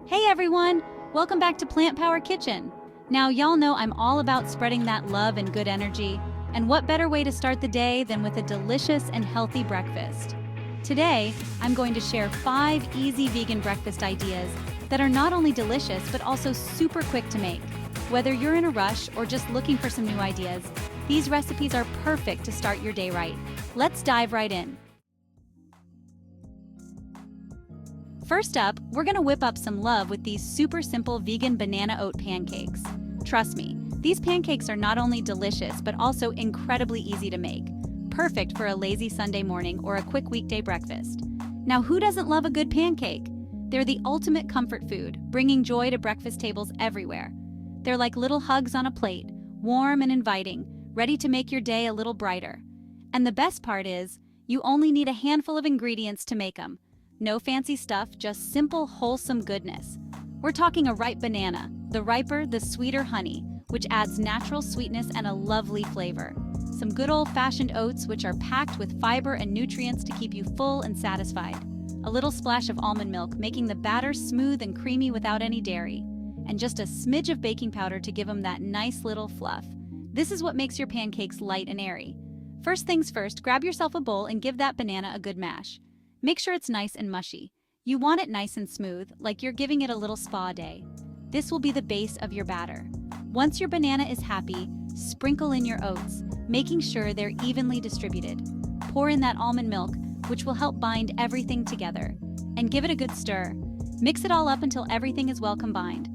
Hey everyone! Welcome back to Plant Power Kitchen. Now y'all know I'm all about spreading that love and good energy, and what better way to start the day than with a delicious and healthy breakfast. Today, I'm going to share 5 easy vegan breakfast ideas that are not only delicious but also super quick to make. Whether you're in a rush or just looking for some new ideas, these recipes are perfect to start your day right. Let's dive right in. First up, we're gonna whip up some love with these super simple vegan banana oat pancakes. Trust me, these pancakes are not only delicious but also incredibly easy to make. Perfect for a lazy Sunday morning or a quick weekday breakfast. Now, who doesn't love a good pancake? They're the ultimate comfort food, bringing joy to breakfast tables everywhere. They're like little hugs on a plate, warm and inviting, ready to make your day a little brighter. And the best part is, you only need a handful of ingredients to make them. No fancy stuff, just simple, wholesome goodness. We're talking a ripe banana, the riper, the sweeter honey, which adds natural sweetness and a lovely flavor. Some good old-fashioned oats, which are packed with fiber and nutrients to keep you full and satisfied. A little splash of almond milk, making the batter smooth and creamy without any dairy. And just a smidge of baking powder to give them that nice little fluff. This is what makes your pancakes light and airy. First things first, grab yourself a bowl and give that banana a good mash. Make sure it's nice and mushy. You want it nice and smooth, like you're giving it a little spa day. This will be the base of your batter. Once your banana is happy, sprinkle in your oats, making sure they're evenly distributed. Pour in that almond milk, which will help bind everything together. And give it a good stir. Mix it all up until everything is well combined.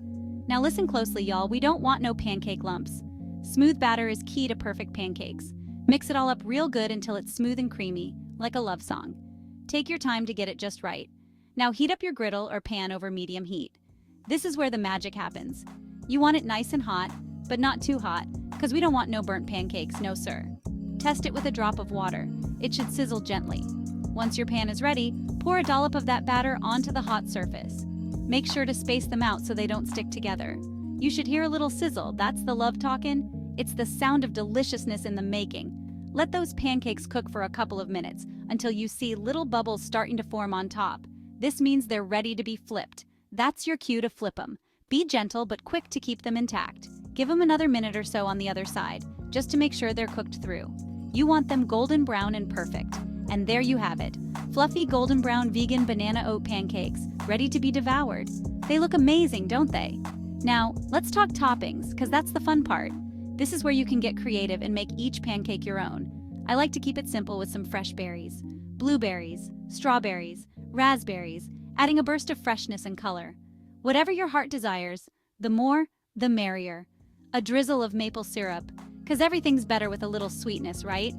Now listen closely, y'all, we don't want no pancake lumps. Smooth batter is key to perfect pancakes. Mix it all up real good until it's smooth and creamy, like a love song. Take your time to get it just right. Now heat up your griddle or pan over medium heat. This is where the magic happens. You want it nice and hot, but not too hot, because we don't want no burnt pancakes, no sir. Test it with a drop of water. It should sizzle gently. Once your pan is ready, pour a dollop of that batter onto the hot surface. Make sure to space them out so they don't stick together. You should hear a little sizzle, that's the love talkin'. It's the sound of deliciousness in the making. Let those pancakes cook for a couple of minutes until you see little bubbles starting to form on top. This means they're ready to be flipped. That's your cue to flip them. Be gentle but quick to keep them intact. Give them another minute or so on the other side, just to make sure they're cooked through. You want them golden brown and perfect. And there you have it. Fluffy golden brown vegan banana oat pancakes, ready to be devoured. They look amazing, don't they? Now, let's talk toppings, because that's the fun part. This is where you can get creative and make each pancake your own. I like to keep it simple with some fresh berries, blueberries, strawberries, raspberries, adding a burst of freshness and color. Whatever your heart desires, the more, the merrier. A drizzle of maple syrup, because everything's better with a little sweetness, right?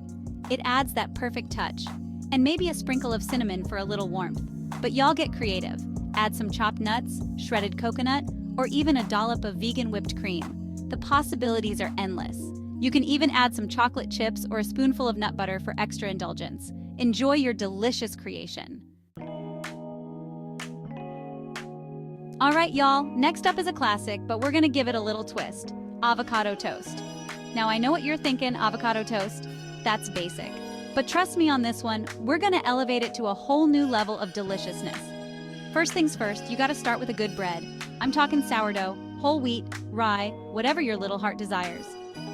It adds that perfect touch. And maybe a sprinkle of cinnamon for a little warmth. But y'all get creative. Add some chopped nuts, shredded coconut, or even a dollop of vegan whipped cream. The possibilities are endless. You can even add some chocolate chips or a spoonful of nut butter for extra indulgence. Enjoy your delicious creation. All right, y'all, next up is a classic, but we're gonna give it a little twist. Avocado toast. Now I know what you're thinking, avocado toast. That's basic. But trust me on this one, we're gonna elevate it to a whole new level of deliciousness. First things first, you gotta start with a good bread. I'm talking sourdough, whole wheat, rye, whatever your little heart desires.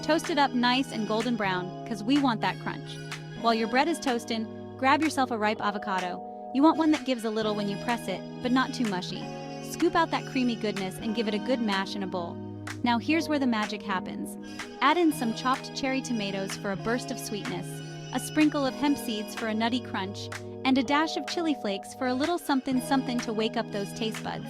Toast it up nice and golden brown, because we want that crunch. While your bread is toasting, grab yourself a ripe avocado. You want one that gives a little when you press it, but not too mushy. Scoop out that creamy goodness and give it a good mash in a bowl. Now here's where the magic happens. Add in some chopped cherry tomatoes for a burst of sweetness, a sprinkle of hemp seeds for a nutty crunch, and a dash of chili flakes for a little something to wake up those taste buds.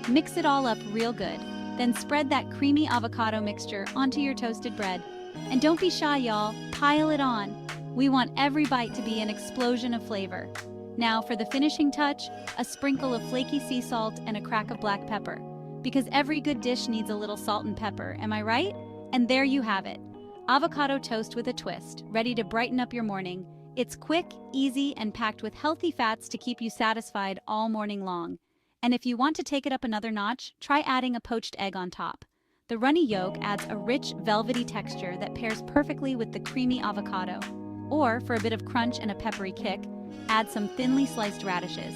Mix it all up real good. Then spread that creamy avocado mixture onto your toasted bread. And don't be shy, y'all. Pile it on. We want every bite to be an explosion of flavor. Now for the finishing touch, a sprinkle of flaky sea salt and a crack of black pepper. Because every good dish needs a little salt and pepper, am I right? And there you have it. Avocado toast with a twist, ready to brighten up your morning. It's quick, easy, and packed with healthy fats to keep you satisfied all morning long. And if you want to take it up another notch, try adding a poached egg on top. The runny yolk adds a rich, velvety texture that pairs perfectly with the creamy avocado. Or, for a bit of crunch and a peppery kick, add some thinly sliced radishes.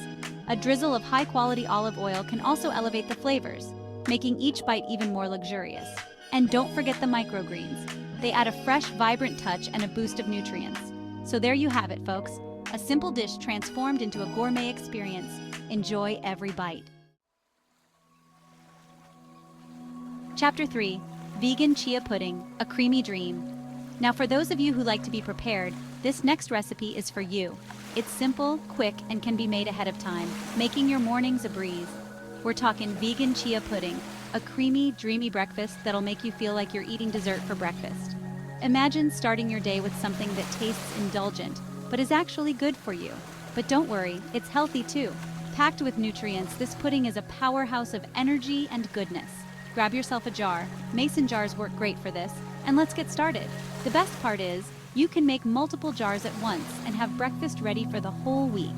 A drizzle of high-quality olive oil can also elevate the flavors, making each bite even more luxurious. And don't forget the microgreens. They add a fresh, vibrant touch and a boost of nutrients. So there you have it, folks. A simple dish transformed into a gourmet experience. Enjoy every bite. Chapter 3. Vegan Chia Pudding, a creamy dream. Now for those of you who like to be prepared, this next recipe is for you. It's simple, quick, and can be made ahead of time, making your mornings a breeze. We're talking vegan chia pudding, a creamy, dreamy breakfast that'll make you feel like you're eating dessert for breakfast. Imagine starting your day with something that tastes indulgent, but is actually good for you. But don't worry, it's healthy too. Packed with nutrients, this pudding is a powerhouse of energy and goodness. Grab yourself a jar. Mason jars work great for this, and let's get started. The best part is, you can make multiple jars at once and have breakfast ready for the whole week.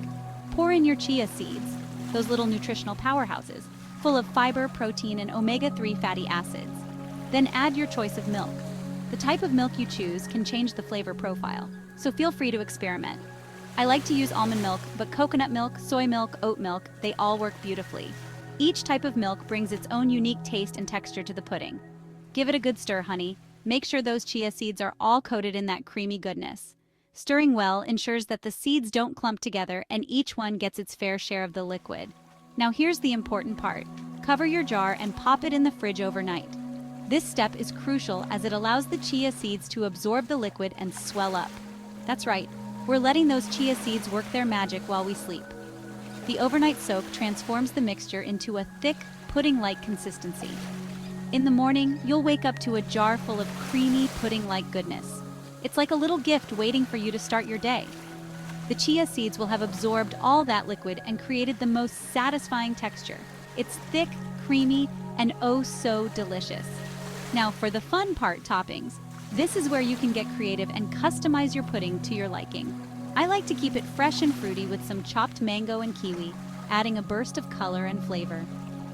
Pour in your chia seeds, those little nutritional powerhouses, full of fiber, protein, and omega-3 fatty acids. Then add your choice of milk. The type of milk you choose can change the flavor profile, so feel free to experiment. I like to use almond milk, but coconut milk, soy milk, oat milk, they all work beautifully. Each type of milk brings its own unique taste and texture to the pudding. Give it a good stir, honey. Make sure those chia seeds are all coated in that creamy goodness. Stirring well ensures that the seeds don't clump together and each one gets its fair share of the liquid. Now here's the important part. Cover your jar and pop it in the fridge overnight. This step is crucial as it allows the chia seeds to absorb the liquid and swell up. That's right, we're letting those chia seeds work their magic while we sleep. The overnight soak transforms the mixture into a thick, pudding-like consistency. In the morning, you'll wake up to a jar full of creamy, pudding-like goodness. It's like a little gift waiting for you to start your day. The chia seeds will have absorbed all that liquid and created the most satisfying texture. It's thick, creamy, and oh so delicious. Now for the fun part, toppings. This is where you can get creative and customize your pudding to your liking. I like to keep it fresh and fruity with some chopped mango and kiwi, adding a burst of color and flavor.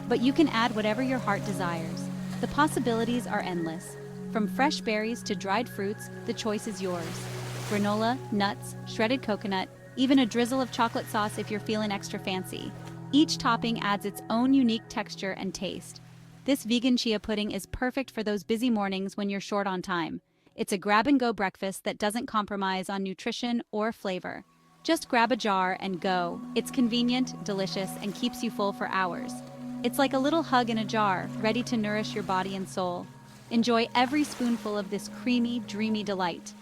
But you can add whatever your heart desires. The possibilities are endless. From fresh berries to dried fruits, the choice is yours. Granola, nuts, shredded coconut, even a drizzle of chocolate sauce if you're feeling extra fancy. Each topping adds its own unique texture and taste. This vegan chia pudding is perfect for those busy mornings when you're short on time. It's a grab-and-go breakfast that doesn't compromise on nutrition or flavor. Just grab a jar and go. It's convenient, delicious, and keeps you full for hours. It's like a little hug in a jar, ready to nourish your body and soul. Enjoy every spoonful of this creamy, dreamy delight.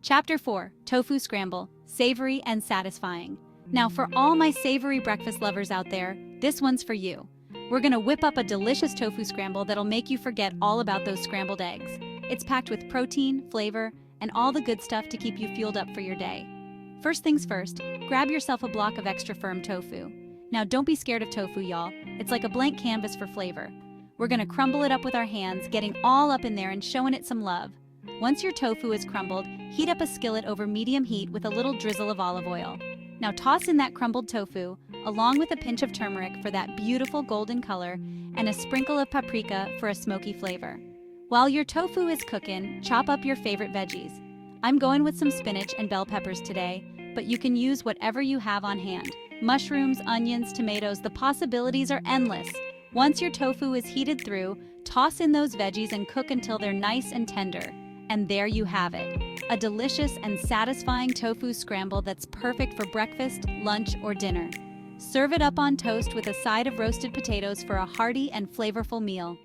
Chapter 4. Tofu Scramble, Savory and Satisfying. Now for all my savory breakfast lovers out there, this one's for you. We're gonna whip up a delicious tofu scramble that'll make you forget all about those scrambled eggs. It's packed with protein, flavor, and all the good stuff to keep you fueled up for your day. First things first, grab yourself a block of extra firm tofu. Now don't be scared of tofu, y'all. It's like a blank canvas for flavor. We're gonna crumble it up with our hands, getting all up in there and showing it some love. Once your tofu is crumbled, heat up a skillet over medium heat with a little drizzle of olive oil. Now toss in that crumbled tofu, along with a pinch of turmeric for that beautiful golden color, and a sprinkle of paprika for a smoky flavor. While your tofu is cooking, chop up your favorite veggies. I'm going with some spinach and bell peppers today, but you can use whatever you have on hand. Mushrooms, onions, tomatoes, the possibilities are endless. Once your tofu is heated through, toss in those veggies and cook until they're nice and tender. And there you have it, a delicious and satisfying tofu scramble that's perfect for breakfast, lunch, or dinner. Serve it up on toast with a side of roasted potatoes for a hearty and flavorful meal.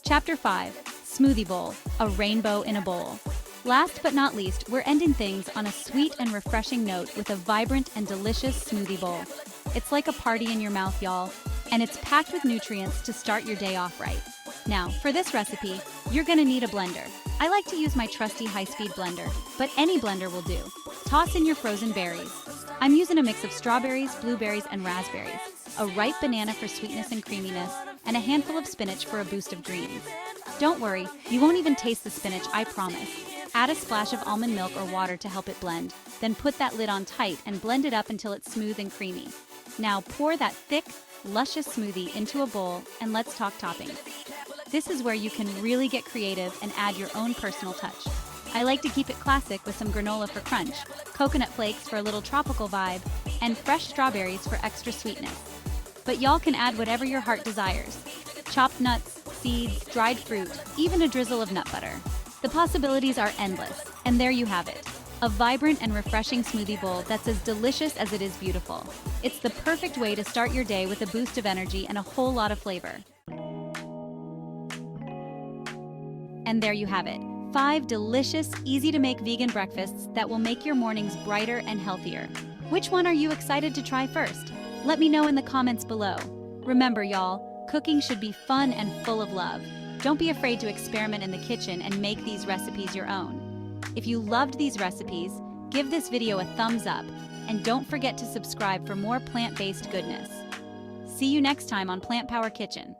Chapter 5. Smoothie Bowl, a rainbow in a bowl. Last but not least, we're ending things on a sweet and refreshing note with a vibrant and delicious smoothie bowl. It's like a party in your mouth, y'all, and it's packed with nutrients to start your day off right. Now, for this recipe, you're gonna need a blender. I like to use my trusty high-speed blender, but any blender will do. Toss in your frozen berries. I'm using a mix of strawberries, blueberries, and raspberries, a ripe banana for sweetness and creaminess, and a handful of spinach for a boost of greens. Don't worry, you won't even taste the spinach, I promise. Add a splash of almond milk or water to help it blend, then put that lid on tight and blend it up until it's smooth and creamy. Now pour that thick, luscious smoothie into a bowl and let's talk toppings. This is where you can really get creative and add your own personal touch. I like to keep it classic with some granola for crunch, coconut flakes for a little tropical vibe, and fresh strawberries for extra sweetness. But y'all can add whatever your heart desires. Chopped nuts, seeds, dried fruit, even a drizzle of nut butter. The possibilities are endless, and there you have it. A vibrant and refreshing smoothie bowl that's as delicious as it is beautiful. It's the perfect way to start your day with a boost of energy and a whole lot of flavor. And there you have it. 5 delicious, easy-to-make vegan breakfasts that will make your mornings brighter and healthier. Which one are you excited to try first? Let me know in the comments below. Remember, y'all, cooking should be fun and full of love. Don't be afraid to experiment in the kitchen and make these recipes your own. If you loved these recipes, give this video a thumbs up, and don't forget to subscribe for more plant-based goodness. See you next time on Plant Power Kitchen.